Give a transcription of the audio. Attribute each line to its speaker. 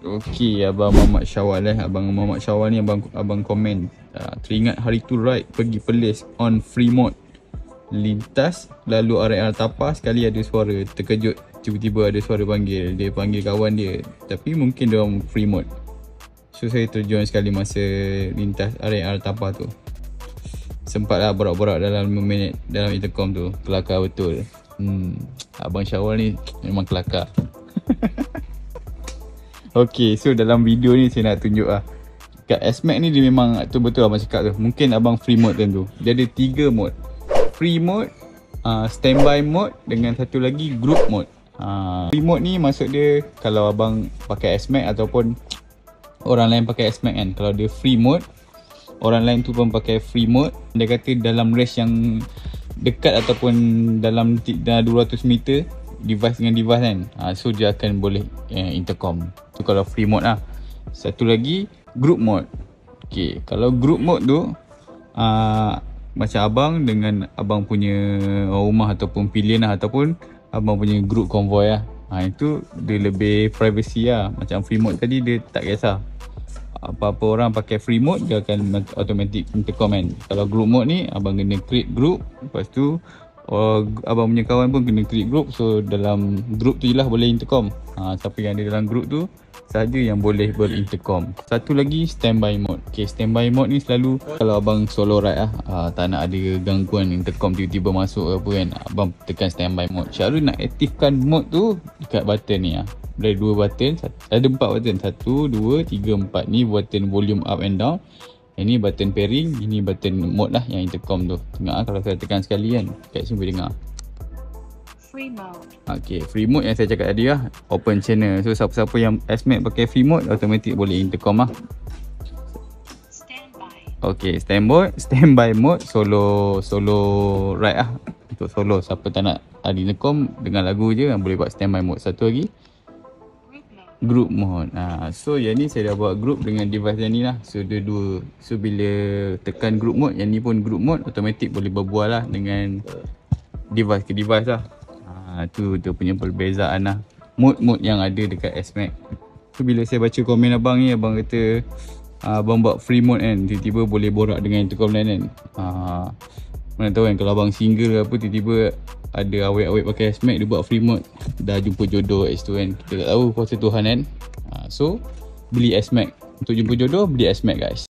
Speaker 1: Okey, Abang Muhammad Syawal Abang Muhammad Syawal ni abang komen. Teringat hari tu ride pergi Perlis on free mode. Lintas lalu RR tapas sekali ada suara. Terkejut tiba-tiba ada suara panggil. Dia panggil kawan dia. Tapi mungkin dia orang free mode. So saya terjun sekali masa lintas RR tapas tu. Sempatlah borak-borak dalam 5 minit dalam intercom tu. Kelakar betul. Abang Syawal ni memang kelakar. Okay, so dalam video ni saya nak tunjuk kat S-Max ni dia memang betul-betul abang cakap tu. Mungkin abang free mode tu. Dia ada 3 mode. Free mode, standby mode dengan satu lagi group mode. Free mode ni maksud dia kalau abang pakai S-Max ataupun orang lain pakai S-Max kan. Kalau dia free mode, orang lain tu pun pakai free mode. Dia kata dalam range yang dekat ataupun dalam 200 meter device dengan device kan, so dia akan boleh intercom. Tu kalau free mode lah. Satu lagi group mode. Okay, kalau group mode tu macam abang dengan abang punya rumah ataupun pilihan lah, ataupun abang punya group convoy lah. Itu dia lebih privacy lah. Macam free mode tadi dia tak kisah apa-apa orang pakai free mode, dia akan automatic intercom kan. Kalau group mode ni abang kena create group, lepas tu abang punya kawan pun kena create group. So dalam group tu je lah boleh intercom. Siapa yang ada dalam group tu sahaja yang boleh berintercom. Satu lagi standby mode. Okay, standby mode ni selalu kalau abang solo ride tak nak ada gangguan intercom tiba-tiba masuk ke apa kan, abang tekan standby mode. Syarul nak aktifkan mode tu dekat button ni Ada 2 button, ada 4 button. 1, 2, 3, 4. Ni button volume up and down. Ini button pairing, ini button mode lah yang intercom tu. Tengok kalau saya tekan sekali kan, kat sini boleh dengar. Free mode. Okay, free mode yang saya cakap tadi open channel. So siapa-siapa yang S-Max pakai free mode automatic boleh intercom Standby. Okay, standby mode solo ride Untuk solo, siapa tak nak ada intercom dengan lagu je boleh buat standby mode. Satu lagi group mode. So yang ni saya dah buat group dengan device yang ni lah. So dia 2. So bila tekan group mode, yang ni pun group mode, automatic boleh berbual lah dengan device ke device lah. Tu dia punya perbezaan lah mode-mode yang ada dekat S-Max. So bila saya baca komen abang ni, abang kata abang buat free mode kan, tiba-tiba boleh borak dengan intercom lain kan. Mana tahu kan kalau abang single ke apa, tiba-tiba ada awet-awet pakai S-Max, dia buat free mode, dah jumpa jodoh kat situ kan. Kita tak tahu kuasa Tuhan kan. So beli S-Max. Untuk jumpa jodoh, beli S-Max guys.